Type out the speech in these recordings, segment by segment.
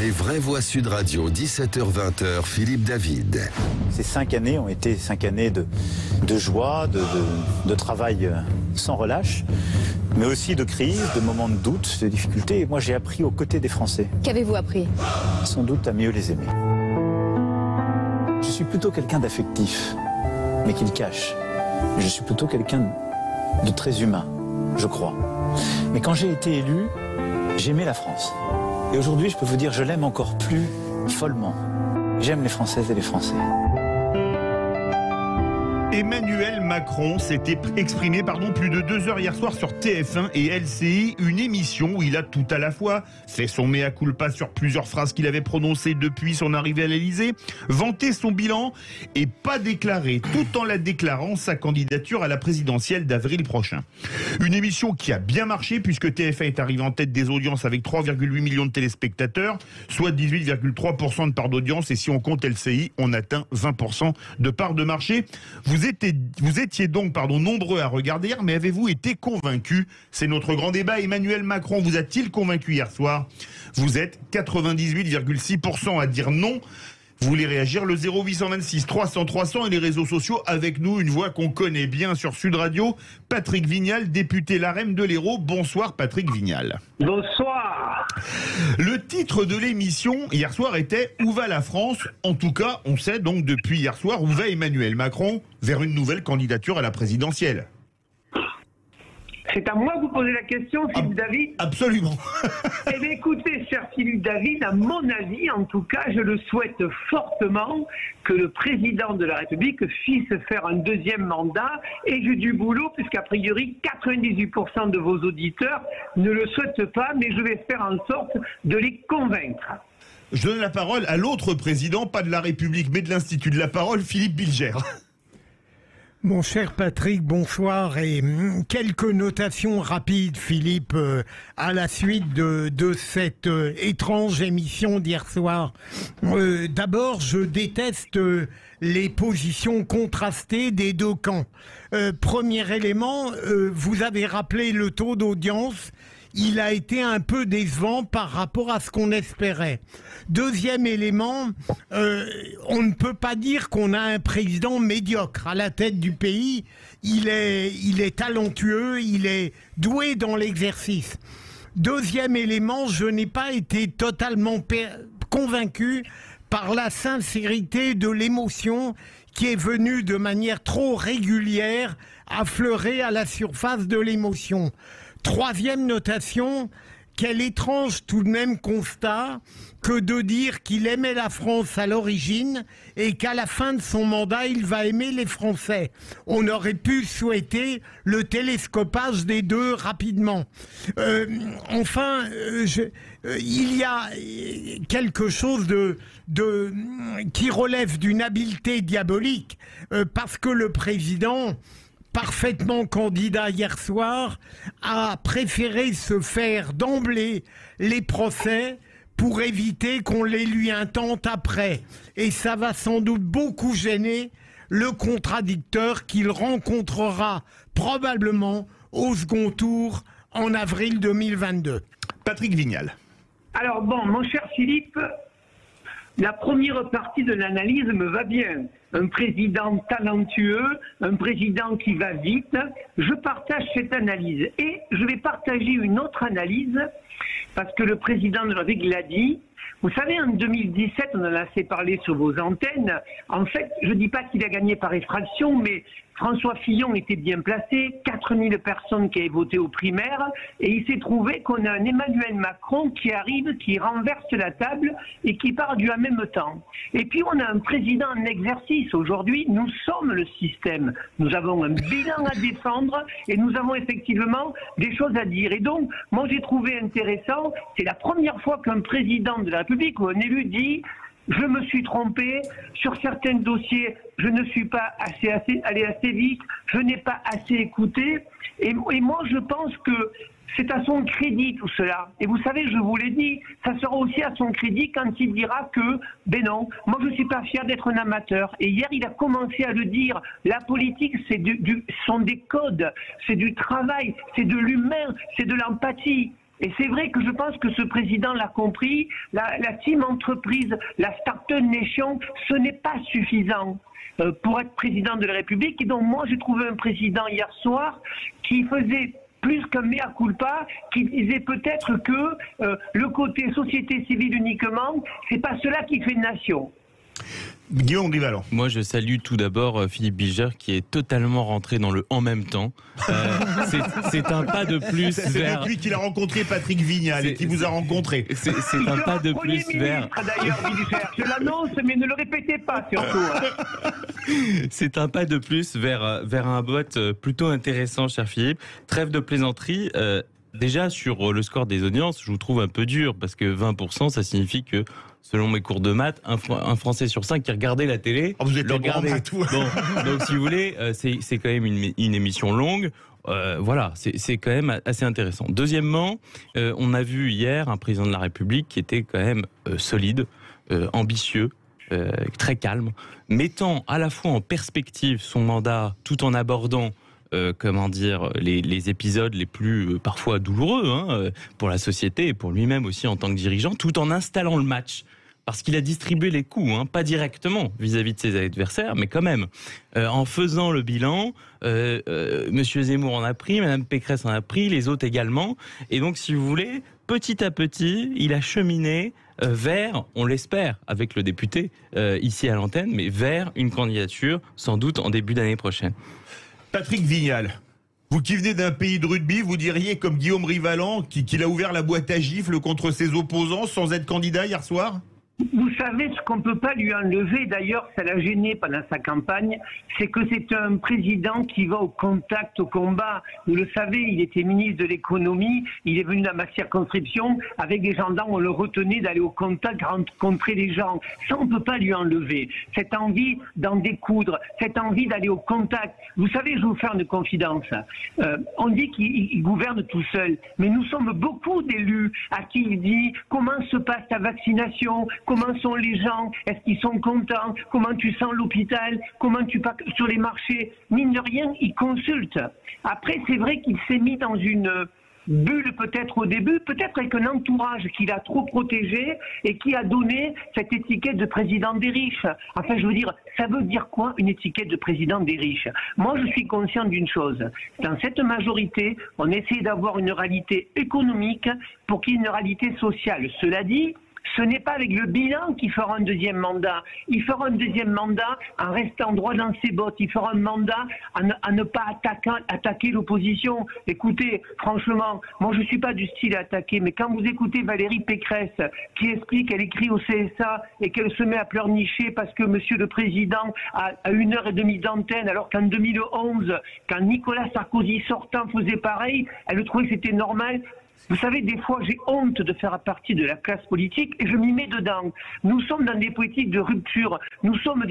Les vraies voix Sud Radio, 17h-20h, Philippe David. Ces 5 années ont été 5 années de joie, de travail sans relâche, mais aussi de crise, de moments de doute, de difficultés. Et moi, j'ai appris aux côtés des Français. Qu'avez-vous appris? Sans doute à mieux les aimer. Je suis plutôt quelqu'un d'affectif, mais qui le cache. Je suis plutôt quelqu'un de très humain, je crois. Mais quand j'ai été élu, j'aimais la France. Et aujourd'hui, je peux vous dire, je l'aime encore plus follement. J'aime les Françaises et les Français. Emmanuel Macron s'était exprimé plus de 2 heures hier soir sur TF1 et LCI, une émission où il a tout à la fois fait son mea culpa sur plusieurs phrases qu'il avait prononcées depuis son arrivée à l'Elysée, vanté son bilan et pas déclaré, tout en la déclarant, sa candidature à la présidentielle d'avril prochain. Une émission qui a bien marché puisque TF1 est arrivé en tête des audiences avec 3,8 millions de téléspectateurs, soit 18,3% de part d'audience, et si on compte LCI, on atteint 20% de part de marché. Vous étiez donc nombreux à regarder, mais avez-vous été convaincus? C'est notre grand débat. Emmanuel Macron vous a-t-il convaincu hier soir? Vous êtes 98,6% à dire non. Vous voulez réagir? Le 0826 300 300 et les réseaux sociaux. Avec nous, une voix qu'on connaît bien sur Sud Radio, Patrick Vignal, député LaREM de l'Hérault. Bonsoir Patrick Vignal. Bonsoir. Le titre de l'émission hier soir était « Où va la France ?» En tout cas, on sait donc depuis hier soir où va Emmanuel Macron vers une nouvelle candidature à la présidentielle. C'est à moi que vous posez la question, Philippe David? Absolument. Eh bien, écoutez, cher Philippe David, à mon avis, en tout cas, je le souhaite fortement que le président de la République puisse faire un deuxième mandat. Et j'ai du boulot, puisqu'a priori, 98% de vos auditeurs ne le souhaitent pas, mais je vais faire en sorte de les convaincre. Je donne la parole à l'autre président, pas de la République, mais de l'Institut de la Parole, Philippe Bilger. Mon cher Patrick, bonsoir, et quelques notations rapides, Philippe, à la suite de cette étrange émission d'hier soir. D'abord, je déteste les positions contrastées des deux camps. Premier élément, vous avez rappelé le taux d'audience. Il a été un peu décevant par rapport à ce qu'on espérait. Deuxième élément, on ne peut pas dire qu'on a un président médiocre à la tête du pays. Il est talentueux, il est doué dans l'exercice. Deuxième élément, je n'ai pas été totalement convaincu par la sincérité de l'émotion qui est venue de manière trop régulière affleurer à la surface de l'émotion. Troisième notation, quel étrange tout de même constat que de dire qu'il aimait la France à l'origine et qu'à la fin de son mandat, il va aimer les Français. On aurait pu souhaiter le télescopage des deux rapidement. Enfin, il y a quelque chose qui relève d'une habileté diabolique, parce que le président, parfaitement candidat hier soir, a préféré se faire d'emblée les procès pour éviter qu'on les lui intente après. Et ça va sans doute beaucoup gêner le contradicteur qu'il rencontrera probablement au second tour en avril 2022. Patrick Vignal. Alors bon, mon cher Philippe, la première partie de l'analyse me va bien. Un président talentueux, un président qui va vite. Je partage cette analyse. Et je vais partager une autre analyse, parce que le président de la République l'a dit. Vous savez, en 2017, on en a assez parlé sur vos antennes. En fait, je ne dis pas qu'il a gagné par effraction, mais François Fillon était bien placé, 4000 personnes qui avaient voté aux primaires, et il s'est trouvé qu'on a un Emmanuel Macron qui arrive, qui renverse la table et qui part du en même temps. Et puis on a un président en exercice. Aujourd'hui, nous sommes le système. Nous avons un bilan à défendre et nous avons effectivement des choses à dire. Et donc, moi j'ai trouvé intéressant, c'est la première fois qu'un président de la République ou un élu dit: je me suis trompé sur certains dossiers, je ne suis pas allé assez vite, je n'ai pas assez écouté. Et moi, je pense que c'est à son crédit tout cela. Et vous savez, je vous l'ai dit, ça sera aussi à son crédit quand il dira que, ben non, moi je ne suis pas fier d'être un amateur. Et hier, il a commencé à le dire. La politique, sont des codes, c'est du travail, c'est de l'humain, c'est de l'empathie. Et c'est vrai que je pense que ce président l'a compris, la team entreprise, la Start-up Nation, ce n'est pas suffisant pour être président de la République. Et donc moi, j'ai trouvé un président hier soir qui faisait plus qu'un mea culpa, qui disait peut-être que le côté société civile uniquement, c'est pas cela qui fait une nation. Guillaume Rivalan. Moi, je salue tout d'abord Philippe Bilger qui est totalement rentré dans le en même temps. C'est un pas de plus vers... C'est lui qui l'a rencontré, Patrick Vignal, et qui vous a rencontré. C'est un pas de plus vers... D'ailleurs, Bilger, je l'annonce, mais ne le répétez pas surtout. C'est un pas de plus vers un vote plutôt intéressant, cher Philippe. Trêve de plaisanterie. Déjà, sur le score des audiences, je vous trouve un peu dur, parce que 20%, ça signifie que, selon mes cours de maths, un Français sur 5 qui regardait la télé... Oh, vous êtes le grand maths. Bon, donc, si vous voulez, c'est quand même une émission longue. Voilà, c'est quand même assez intéressant. Deuxièmement, on a vu hier un président de la République qui était quand même solide, ambitieux, très calme, mettant à la fois en perspective son mandat tout en abordant les épisodes les plus parfois douloureux pour la société et pour lui-même aussi en tant que dirigeant, tout en installant le match. Parce qu'il a distribué les coups, pas directement vis-à-vis de ses adversaires, mais quand même. En faisant le bilan, Monsieur Zemmour en a pris, Madame Pécresse en a pris, les autres également. Et donc, si vous voulez, petit à petit, il a cheminé vers, on l'espère, avec le député ici à l'antenne, mais vers une candidature, sans doute en début d'année prochaine. Patrick Vignal, vous qui venez d'un pays de rugby, vous diriez comme Guillaume Rivalan qu'il a ouvert la boîte à gifles contre ses opposants sans être candidat hier soir ? Vous savez, ce qu'on ne peut pas lui enlever, d'ailleurs, ça l'a gêné pendant sa campagne, c'est que c'est un président qui va au contact, au combat. Vous le savez, il était ministre de l'économie, il est venu dans ma circonscription, avec des gendarmes, on le retenait d'aller au contact, rencontrer les gens. Ça, on ne peut pas lui enlever. Cette envie d'en découdre, cette envie d'aller au contact. Vous savez, je vais vous faire une confidence. On dit qu'il gouverne tout seul, mais nous sommes beaucoup d'élus à qui il dit comment se passe ta vaccination, comment sont les gens, est-ce qu'ils sont contents, comment tu sens l'hôpital, comment tu passes sur les marchés. Mine de rien, il consulte. Après, c'est vrai qu'il s'est mis dans une bulle peut-être au début, peut-être avec un entourage qu'il a trop protégé et qui a donné cette étiquette de président des riches. Enfin, je veux dire, ça veut dire quoi une étiquette de président des riches? Moi, je suis conscient d'une chose. Dans cette majorité, on essaie d'avoir une réalité économique pour qu'il y ait une réalité sociale. Cela dit, ce n'est pas avec le bilan qu'il fera un deuxième mandat. Il fera un deuxième mandat en restant droit dans ses bottes. Il fera un mandat à ne pas attaquer l'opposition. Écoutez, franchement, moi je ne suis pas du style à attaquer, mais quand vous écoutez Valérie Pécresse qui explique qu'elle écrit au CSA et qu'elle se met à pleurnicher parce que Monsieur le Président a 1h30 d'antenne, alors qu'en 2011, quand Nicolas Sarkozy sortant faisait pareil, elle trouvait que c'était normal. Vous savez, des fois, j'ai honte de faire partie de la classe politique et je m'y mets dedans. Nous sommes dans des politiques de rupture. Nous sommes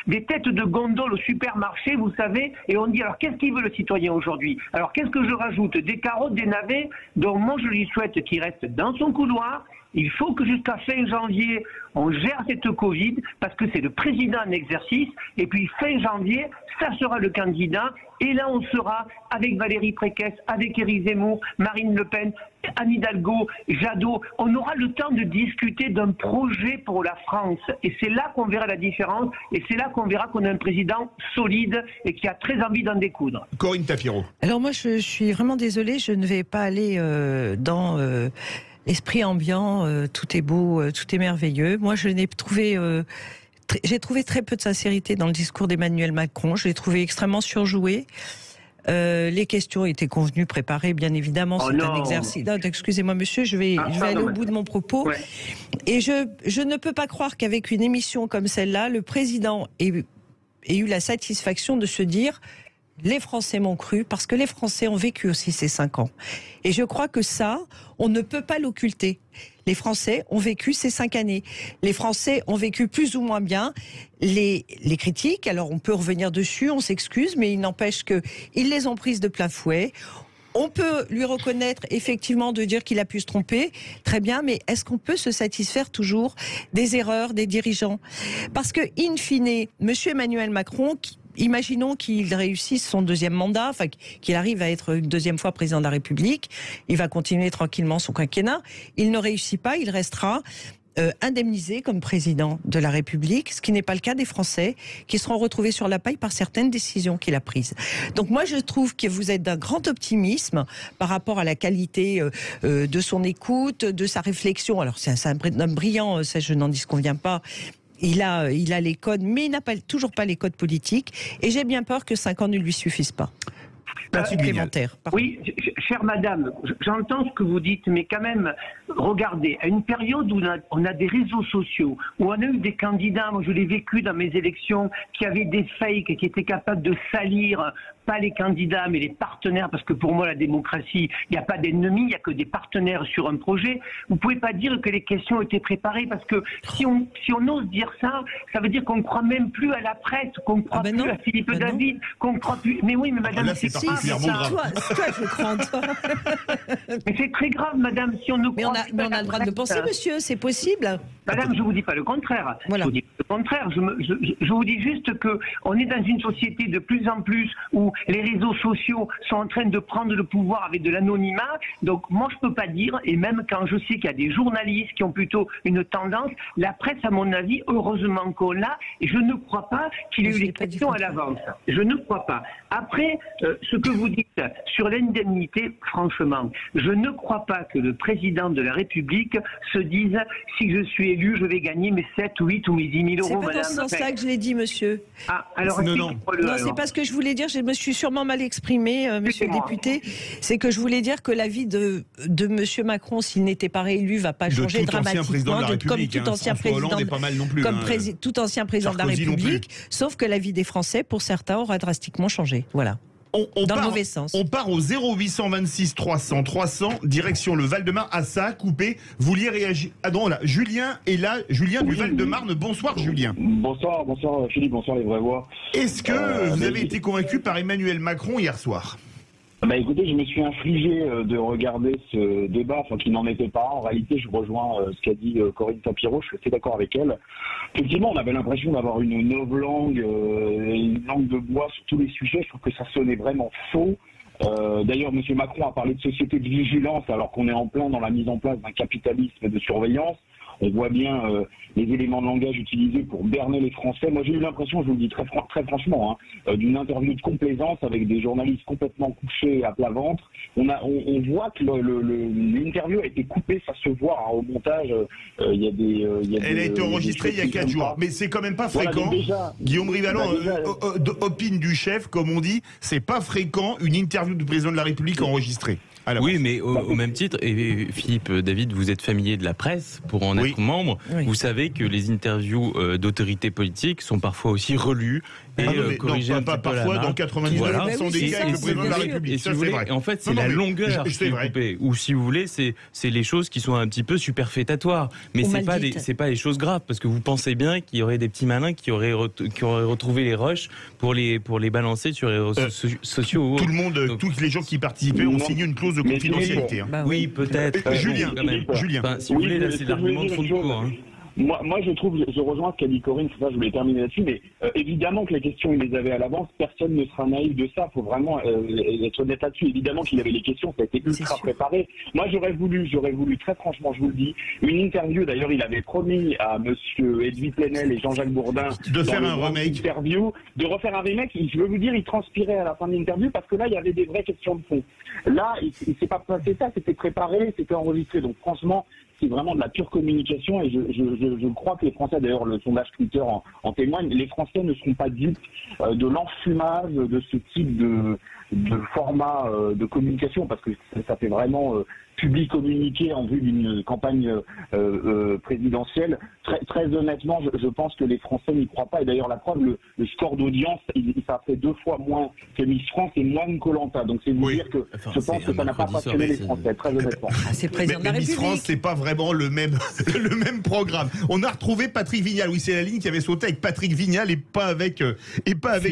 des têtes de gondole au supermarché, vous savez, et on dit, alors qu'est-ce qu'il veut le citoyen aujourd'hui? Alors qu'est-ce que je rajoute? Des carottes, des navets? Donc moi, je lui souhaite qu'il reste dans son couloir. Il faut que jusqu'à fin janvier, on gère cette Covid, parce que c'est le président en exercice, et puis fin janvier, ça sera le candidat, et là on sera avec Valérie Pécresse, avec Éric Zemmour, Marine Le Pen, Anne Hidalgo, Jadot. On aura le temps de discuter d'un projet pour la France, et c'est là qu'on verra la différence, et c'est là qu'on verra qu'on a un président solide et qui a très envie d'en découdre. Corinne Tapiero. Alors moi je suis vraiment désolée, je ne vais pas aller dans... l'esprit ambiant, tout est beau, tout est merveilleux. Moi, j'ai trouvé très peu de sincérité dans le discours d'Emmanuel Macron. Je l'ai trouvé extrêmement surjoué. Les questions étaient convenues, préparées, bien évidemment. C'est un exercice. Non, excusez-moi, monsieur, je vais aller au bout de mon propos. Ouais. Et je ne peux pas croire qu'avec une émission comme celle-là, le président ait eu la satisfaction de se dire... Les Français m'ont cru parce que les Français ont vécu aussi ces 5 ans. Et je crois que ça, on ne peut pas l'occulter. Les Français ont vécu ces 5 années. Les Français ont vécu plus ou moins bien les critiques. Alors on peut revenir dessus, on s'excuse, mais il n'empêche qu'ils les ont prises de plein fouet. On peut lui reconnaître effectivement de dire qu'il a pu se tromper, très bien, mais est-ce qu'on peut se satisfaire toujours des erreurs des dirigeants? Parce que, in fine, monsieur Emmanuel Macron, imaginons qu'il réussisse son deuxième mandat, enfin qu'il arrive à être une deuxième fois président de la République. Il va continuer tranquillement son quinquennat. Il ne réussit pas, il restera indemnisé comme président de la République, ce qui n'est pas le cas des Français qui seront retrouvés sur la paille par certaines décisions qu'il a prises. Donc moi je trouve que vous êtes d'un grand optimisme par rapport à la qualité de son écoute, de sa réflexion. Alors c'est un homme brillant, ça je n'en disconviens pas. Il a les codes, mais il n'a toujours pas les codes politiques. Et j'ai bien peur que 5 ans ne lui suffisent pas. Supplémentaire. Oui, chère madame, j'entends ce que vous dites, mais quand même, regardez, à une période où on a des réseaux sociaux, où on a eu des candidats, moi je l'ai vécu dans mes élections, qui avaient des fakes, qui étaient capables de salir, pas les candidats, mais les partenaires, parce que pour moi, la démocratie, il n'y a pas d'ennemis, il n'y a que des partenaires sur un projet. Vous ne pouvez pas dire que les questions étaient préparées, parce que si on ose dire ça, ça veut dire qu'on ne croit même plus à la presse, qu'on ne croit plus à Philippe David, qu'on ne croit plus... Mais oui, mais madame, là, c'est particulièrement grave. Toi, je crois en toi. Mais c'est très grave, madame, si on ne croit pas... Mais on a le droit de le penser, monsieur, c'est possible. Madame, je ne vous dis pas le contraire. Voilà. Je vous dis le contraire. Je vous dis juste qu'on est dans une société de plus en plus où les réseaux sociaux sont en train de prendre le pouvoir avec de l'anonymat. Donc moi, je ne peux pas dire, et même quand je sais qu'il y a des journalistes qui ont plutôt une tendance, la presse, à mon avis, heureusement qu'on l'a, et je ne crois pas qu'il ait eu les questions à l'avance. Je ne crois pas. Après, ce que vous dites sur l'indemnité, franchement, je ne crois pas que le président de la République se dise, si je suis élu, je vais gagner mes 7, 8 ou mes 10 000 euros, madame. C'est pas dans ce sens-là que je l'ai dit, monsieur. Ah, alors non, c'est pas ce que je voulais dire. Je me suis sûrement mal exprimé, monsieur le député. C'est que je voulais dire que l'avis de monsieur Macron, s'il n'était pas réélu, va pas changer dramatiquement, comme tout ancien président, tout ancien président de la République. Sauf que l'avis des Français, pour certains, aura drastiquement changé. Voilà. Dans le mauvais sens. On part au 0826 300 300, direction le Val-de-Marne. Ah, ça a coupé. Vous vouliez réagir? Ah non, là, Julien est là. Julien du Val-de-Marne. Bonsoir, Julien. Bonsoir Philippe, bonsoir les vrais voix. Est-ce que vous avez été convaincu par Emmanuel Macron hier soir? Bah écoutez, je me suis infligé de regarder ce débat, enfin qui n'en était pas. En réalité, je rejoins ce qu'a dit Corinne Tapiro, je suis assez d'accord avec elle. Effectivement, on avait l'impression d'avoir une novlangue, une langue de bois sur tous les sujets. Je trouve que ça sonnait vraiment faux. D'ailleurs, M. Macron a parlé de société de vigilance alors qu'on est en plein dans la mise en place d'un capitalisme de surveillance. On voit bien les éléments de langage utilisés pour berner les Français. Moi, j'ai eu l'impression, je vous le dis très franchement, d'une interview de complaisance avec des journalistes complètement couchés à plat ventre. On voit que l'interview a été coupée, ça se voit au montage. Elle a été enregistrée il y a 4 jours. Mais c'est quand même pas fréquent. Voilà, Guillaume Rivalan opine du chef, comme on dit. C'est pas fréquent une interview du président de la République enregistrée. Oui, mais au même titre, et Philippe David, vous êtes familier de la presse pour en être membre. Oui. Vous savez que les interviews d'autorités politiques sont parfois aussi relues et corrigées un petit peu à la marque. Dans 99% des cas, le président de la République. Ça, c'est vrai. En fait, c'est la longueur qui est coupée. Ou si vous voulez, c'est les choses qui sont un petit peu superfétatoires. Mais c'est pas des choses graves, parce que vous pensez bien qu'il y aurait des petits malins qui auraient retrouvé les rushs pour les balancer sur les réseaux sociaux. Tout le monde, tous les gens qui participaient ont signé une clause de confidentialité. Oui, peut-être. Julien, enfin, si vous voulez, là, c'est l'argument de fond de cours. Moi, je rejoins ce qu'a dit Corinne, c'est ça, je voulais terminer là-dessus, mais évidemment que les questions, il les avait à l'avance, personne ne sera naïf de ça, il faut vraiment être honnête là-dessus. Évidemment qu'il avait les questions, ça a été ultra préparé. Moi, j'aurais voulu, très franchement, je vous le dis, une interview, d'ailleurs, il avait promis à monsieur Edwy Plenel et Jean-Jacques Bourdin de faire un remake. De refaire un remake. Je veux vous dire, il transpirait à la fin de l'interview parce que là, il y avait des vraies questions de fond. Là, il s'est pas passé ça, c'était préparé, c'était enregistré. Donc, franchement, c'est vraiment de la pure communication et je crois que les Français, d'ailleurs le sondage Twitter en témoigne, les Français ne seront pas dupes de l'enfumage de ce type de format de communication parce que ça fait vraiment public communiqué en vue d'une campagne présidentielle. Très honnêtement, je pense que les Français n'y croient pas et d'ailleurs la preuve, le score d'audience, ça fait 2 fois moins que Miss France et moins que Koh-Lanta. Donc c'est vous dire que je pense que ça n'a pas passionné les Français, très honnêtement. C'est le président de la République. Miss France, c'est pas vraiment le même programme. On a retrouvé Patrick Vignal. Oui, c'est la ligne qui avait sauté avec Patrick Vignal et pas avec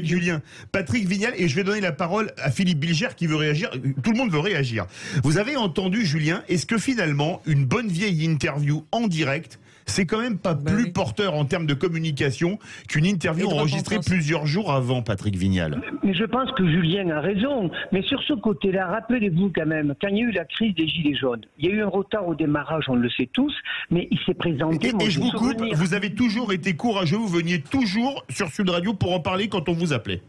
Julien. Patrick Vignal, et je vais donner la parole à Philippe Bilger qui veut réagir. Tout le monde veut réagir. Vous avez entendu, Julien, est-ce que finalement, une bonne vieille interview en direct, c'est quand même pas plus porteur en termes de communication qu'une interview enregistrée plusieurs jours avant, Patrick Vignal. Mais je pense que Julien a raison. Mais sur ce côté-là, rappelez-vous quand même, quand il y a eu la crise des Gilets jaunes, il y a eu un retard au démarrage, on le sait tous, mais il s'est présenté... Et je vous coupe, vous avez toujours été courageux, vous veniez toujours sur Sud Radio pour en parler quand on vous appelait.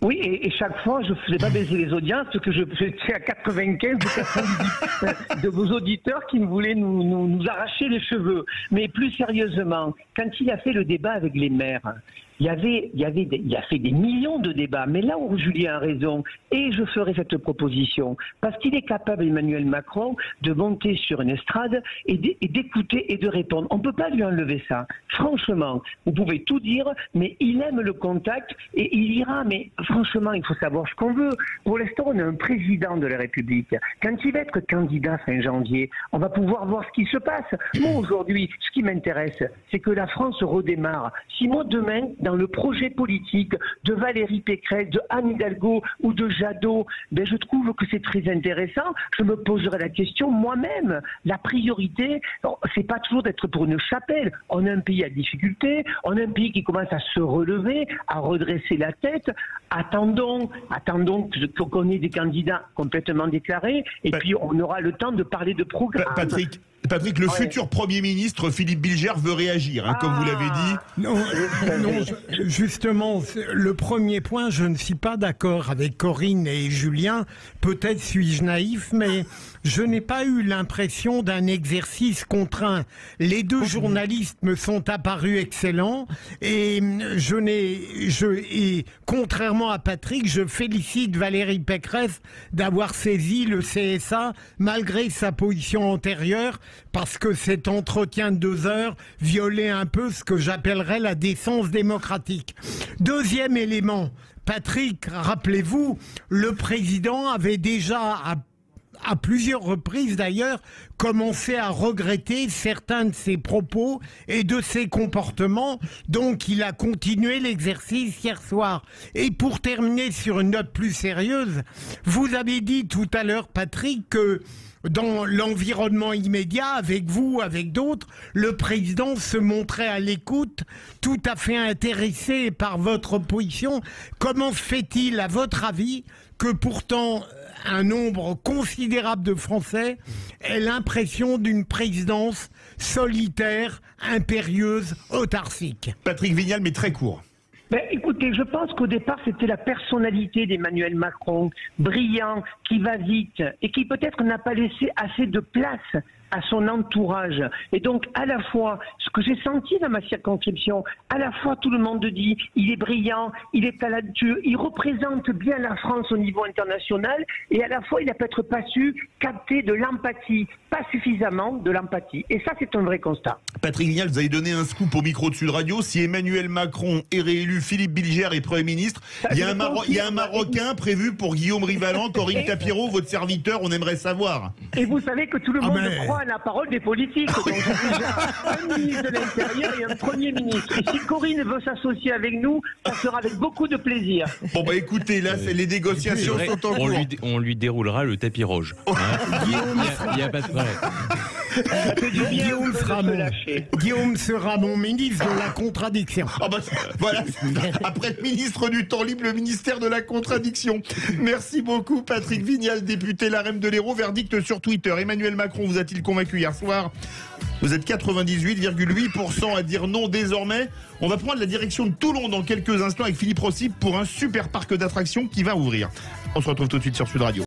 Oui, et chaque fois, je ne faisais pas baisser les audiences, parce que je suis à 95 ou 90 de vos auditeurs qui voulaient nous arracher les cheveux. Mais plus sérieusement, quand il a fait le débat avec les maires, il a fait des millions de débats. Mais là où Julien a raison, et je ferai cette proposition, parce qu'il est capable, Emmanuel Macron, de monter sur une estrade et d'écouter et de répondre. On ne peut pas lui enlever ça. Franchement, vous pouvez tout dire, mais il aime le contact et il ira. Mais franchement, il faut savoir ce qu'on veut. Pour l'instant, on a un président de la République. Quand il va être candidat fin janvier, on va pouvoir voir ce qui se passe. Moi, aujourd'hui, ce qui m'intéresse, c'est que la France redémarre. Si moi, demain, dans le projet politique de Valérie Pécresse, de Anne Hidalgo ou de Jadot, ben je trouve que c'est très intéressant. Je me poserai la question moi-même. La priorité, c'est pas toujours d'être pour une chapelle. On a un pays à difficulté, on a un pays qui commence à se relever, à redresser la tête. Attendons qu'on ait des candidats complètement déclarés et puis on aura le temps de parler de programme. Patrick, le futur Premier ministre, Philippe Bilger, veut réagir, comme vous l'avez dit. Non, justement, le premier point, je ne suis pas d'accord avec Corinne et Julien. Peut-être suis-je naïf, mais je n'ai pas eu l'impression d'un exercice contraint. Les deux journalistes me sont apparus excellents et contrairement à Patrick, je félicite Valérie Pécresse d'avoir saisi le CSA malgré sa position antérieure, parce que cet entretien de 2 heures violait un peu ce que j'appellerais la décence démocratique. Deuxième élément, Patrick, rappelez-vous, le président avait déjà, à plusieurs reprises d'ailleurs, commencé à regretter certains de ses propos et de ses comportements, donc il a continué l'exercice hier soir. Et pour terminer sur une note plus sérieuse, vous avez dit tout à l'heure, Patrick, que dans l'environnement immédiat, avec vous, avec d'autres, le président se montrait à l'écoute, tout à fait intéressé par votre position. Comment se fait-il, à votre avis, que pourtant un nombre considérable de Français aient l'impression d'une présidence solitaire, impérieuse, autarcique? Patrick Vignal, mais très court. Ben, écoutez, je pense qu'au départ, c'était la personnalité d'Emmanuel Macron, brillant, qui va vite, et qui peut-être n'a pas laissé assez de place à son entourage. Et donc, à la fois, ce que j'ai senti dans ma circonscription, à la fois tout le monde dit, il est brillant, il est talentueux, il représente bien la France au niveau international, et à la fois, il n'a peut-être pas su capter de l'empathie, pas suffisamment de l'empathie. Et ça, c'est un vrai constat. Patrick Vignal, vous avez donné un scoop au micro de Sud Radio. Si Emmanuel Macron est réélu, Philippe Bilger est Premier ministre, il y a un Marocain prévu pour Guillaume Rivalan, Corinne Tapiro, votre serviteur, on aimerait savoir. Et vous savez que tout le monde croit à la parole des politiques. Donc, j'ai déjà un ministre de l'Intérieur et un Premier ministre. Et si Corinne veut s'associer avec nous, ça sera avec beaucoup de plaisir. Bon, bah écoutez, là, les négociations sont en cours. On lui déroulera le tapis rouge. Il n'y a pas de problème. Guillaume sera mon ministre de la contradiction. Ah bah, voilà. Après être ministre du temps libre, le ministère de la contradiction. Merci beaucoup, Patrick Vignal, député LaREM de l'Hérault. Verdict sur Twitter. Emmanuel Macron vous a-t-il convaincu hier soir? Vous êtes 98,8% à dire non désormais. On va prendre la direction de Toulon dans quelques instants avec Philippe Rossi pour un super parc d'attractions qui va ouvrir. On se retrouve tout de suite sur Sud Radio.